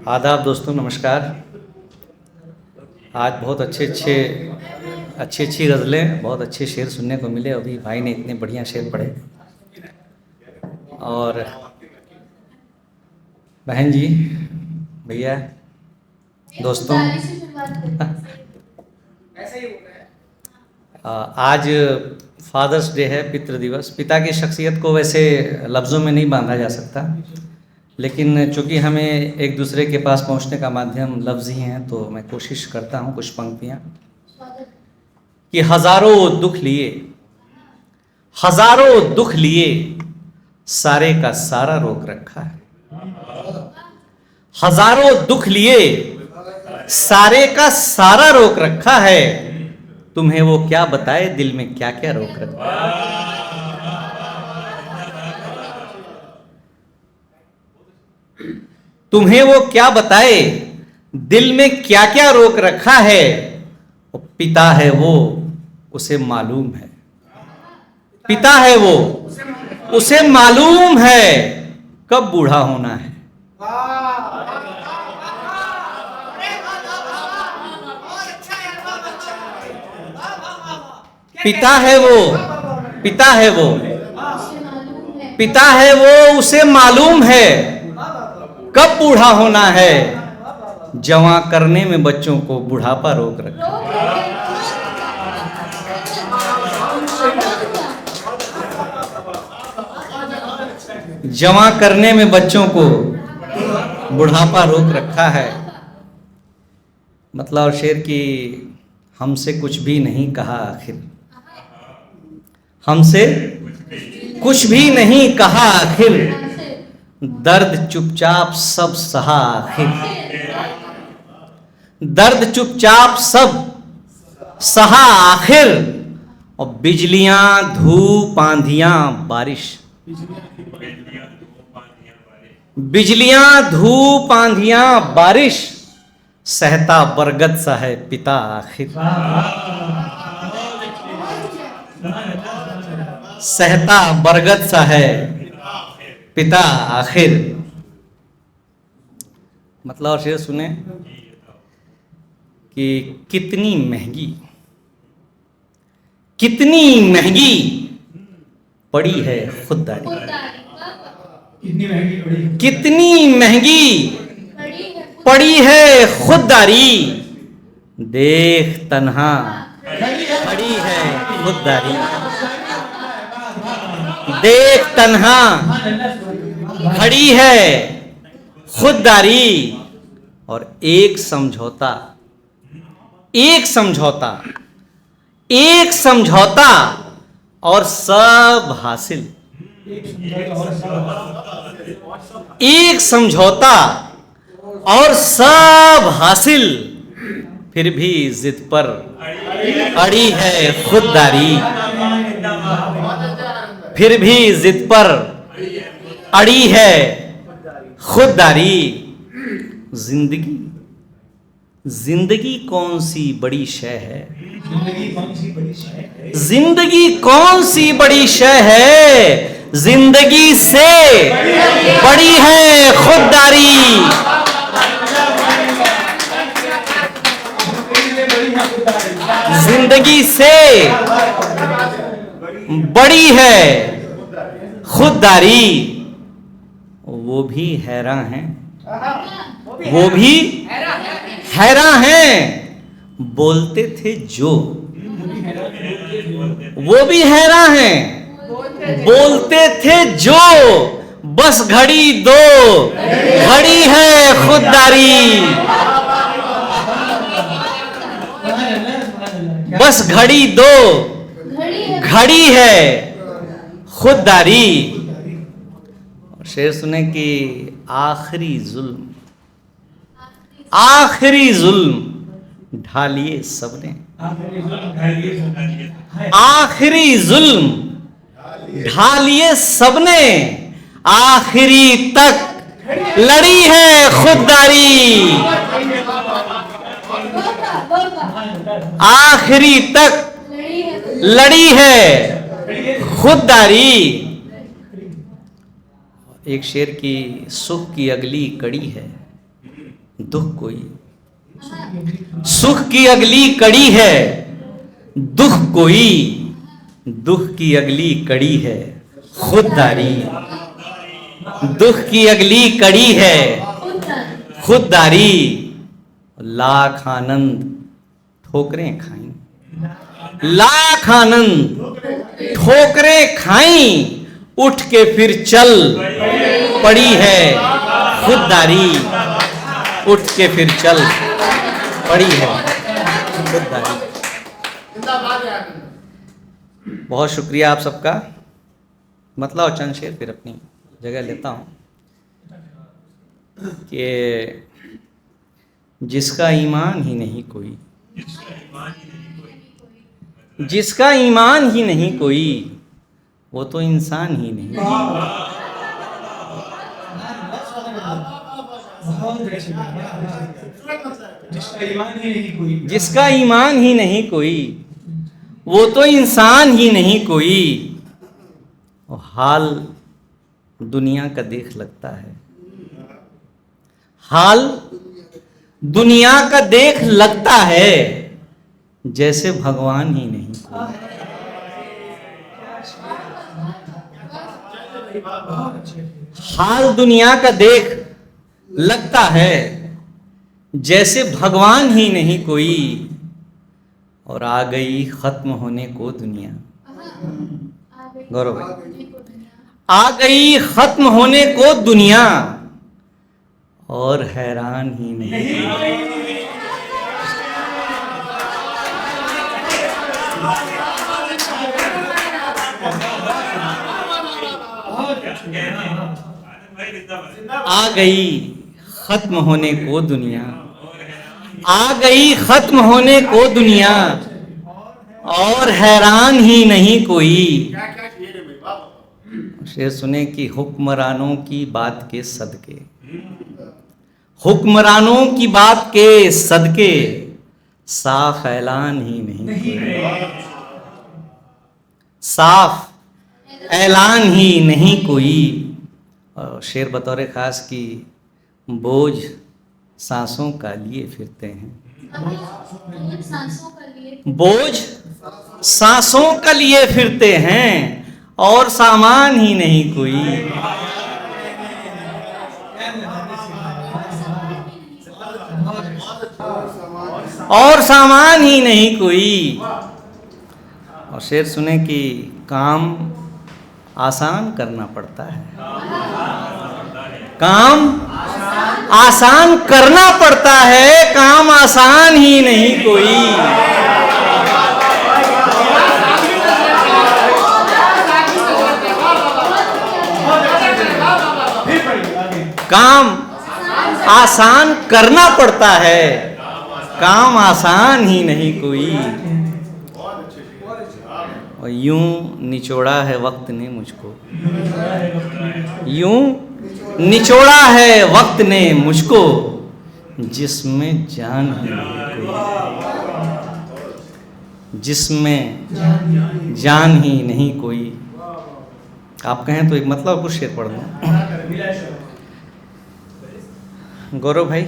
आदाब दोस्तों, नमस्कार। आज बहुत अच्छी गज़लें, बहुत अच्छे शेर सुनने को मिले। अभी भाई ने इतने बढ़िया शेर पढ़े। और बहन जी, भैया, दोस्तों, आज फादर्स डे है, पितृ दिवस। पिता की शख्सियत को वैसे लफ्ज़ों में नहीं बांधा जा सकता, लेकिन चूँकि हमें एक दूसरे के पास पहुंचने का माध्यम लफ्ज़ ही हैं, तो मैं कोशिश करता हूं कुछ पंक्तियां कि हज़ारों दुख लिए सारे का सारा रोक रखा है। हज़ारों दुख लिए सारे का सारा रोक रखा है। तुम्हें वो क्या बताए दिल में क्या क्या रोक रखा है। तुम्हें वो क्या बताए दिल में क्या क्या रोक रखा है। पिता है वो, उसे मालूम है। पिता है वो, उसे मालूम है कब बूढ़ा होना है। पिता है वो, पिता है वो, पिता है वो, उसे मालूम है कब बूढ़ा होना है। जवां करने में बच्चों को बुढ़ापा रोक रखा है। जवां करने में बच्चों को बुढ़ापा रोक रखा है। मतलब और शेर की, हमसे कुछ भी नहीं कहा आखिर, हमसे कुछ भी नहीं कहा आखिर, दर्द चुपचाप सब सहा आखिर। दर्द चुपचाप सब सहा आखिर। और बिजलियां धूप आंधियां बारिश, बिजलियां धूप आंधियां बारिश, सहता बरगद सा है पिता आखिर। सहता बरगद सा है पिता आखिर। मतलब और शेर सुने कि कितनी महंगी पड़ी है खुददारी। कितनी महंगी पड़ी है खुददारी। देख तन्हा खड़ी है खुददारी। देख तन्हा खड़ी है खुददारी। और एक समझौता और सब हासिल। एक समझौता और सब हासिल, फिर भी जिद पर अड़ी है खुददारी। फिर भी जिद पर अड़ी है खुददारी। जिंदगी कौन सी बड़ी शय है। जिंदगी कौन सी बड़ी शय है। जिंदगी से बड़ी है खुददारी। जिंदगी से बड़ी है खुददारी। वो भी हैरान हैं, वो भी हैरान हैं, बोलते थे जो। वो भी हैरान हैं, बोलते थे जो। बस घड़ी दो, घड़ी है खुददारी। बस घड़ी दो, घड़ी है खुददारी। शेर सुने कि आखिरी जुल्म ढालिए सबने। आखिरी जुल्म ढालिए सबने, आखिरी तक लड़ी है खुददारी। आखिरी तक लड़ी है खुददारी। एक शेर की, सुख की अगली कड़ी है, दुख कोई, सुख की अगली कड़ी है दुख कोई, दुख की अगली कड़ी है खुददारी, दुख की अगली कड़ी है खुददारी। लाख आनंद ठोकरें खाई, लाख आनंद ठोकरें खाई, उठ के फिर चल पड़ी है खुददारी, उठ के फिर चल पड़ी है खुददारी। बहुत शुक्रिया आप सबका। मतलब और चंद शेर फिर अपनी जगह लेता हूँ कि जिसका ईमान ही नहीं कोई, जिसका ईमान ही नहीं कोई, वो तो इंसान ही नहीं। जिसका ईमान ही नहीं कोई, वो तो इंसान ही नहीं कोई। और हाल दुनिया का देख लगता है, हाल दुनिया का देख लगता है, जैसे भगवान ही नहीं कोई। हाल दुनिया का देख लगता है, जैसे भगवान ही नहीं कोई। और आ गई खत्म होने को दुनिया। गौरव भाई, आ गई खत्म होने को दुनिया, और हैरान ही नहीं। आ गई खत्म होने को दुनिया, आ गई खत्म होने को दुनिया, और हैरान ही नहीं कोई। शेर सुने कि हुक्मरानों की बात के सदके, हुक्मरानों की बात के सदके, साफ ऐलान ही नहीं कोई, साफ ऐलान ही नहीं कोई। और शेर बतौर खास की बोझ सांसों का लिए फिरते हैं, बोझ सांसों का लिए फिरते हैं, और सामान ही नहीं कोई। और सामान ही नहीं कोई। और शेर सुने कि काम आसान करना पड़ता है, काम आसान करना पड़ता है, काम आसान ही नहीं कोई। काम आसान करना पड़ता है, काम आसान ही नहीं कोई। और यूं निचोड़ा है वक्त ने मुझको, यूं निचोड़ा है वक्त ने मुझको, जिसमें जान ही नहीं कोई, जिसमें जान ही नहीं कोई। आप कहें तो एक मतलब कुछ शेर पढ़ दूं। गौरव भाई,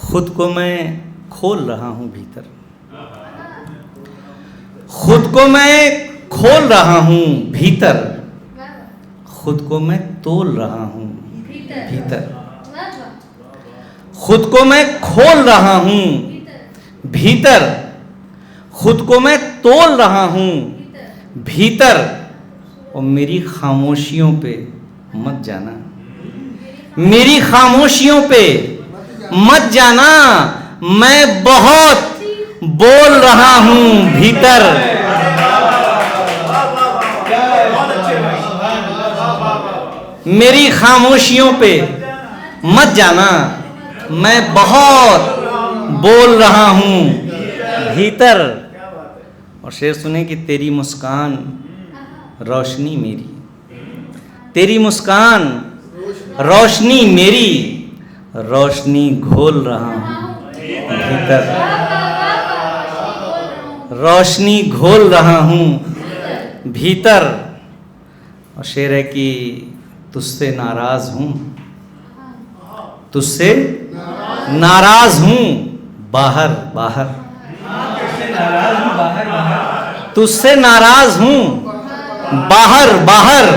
खुद को मैं खोल रहा हूं भीतर, खुद को मैं खोल रहा हूं भीतर, खुद को मैं तोल रहा हूं भीतर, खुद को मैं खोल रहा हूं भीतर, खुद को मैं तोल रहा हूं भीतर। और मेरी खामोशियों पे मत जाना, मेरी खामोशियों पे मत जाना, मैं बहुत बोल रहा हूं भीतर। मेरी खामोशियों पे मत जाना, मैं बहुत बोल रहा हूं भीतर। और शेर सुने कि तेरी मुस्कान रोशनी मेरी, तेरी मुस्कान रोशनी मेरी, रोशनी घोल रहा हूं भीतर, रोशनी घोल रहा हूं भीतर, और शेर है कि तुझसे नाराज हूँ, तुझसे नाराज हूँ बाहर बाहर, तुझसे नाराज हूँ बाहर बाहर,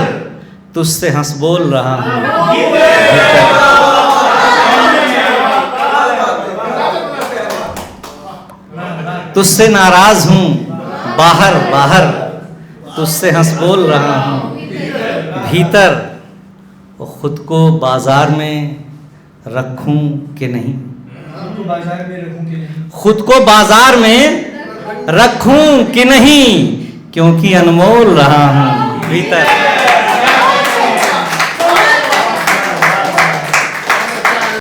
तुझसे हंस बोल रहा हूँ तुझसे नाराज हूँ बाहर बाहर, तुझसे हंस बोल रहा हूँ भीतर, वो खुद को बाजार में रखूं कि नहीं, खुद को बाजार में रखूं कि नहीं, क्योंकि अनमोल रहा हूँ भीतर।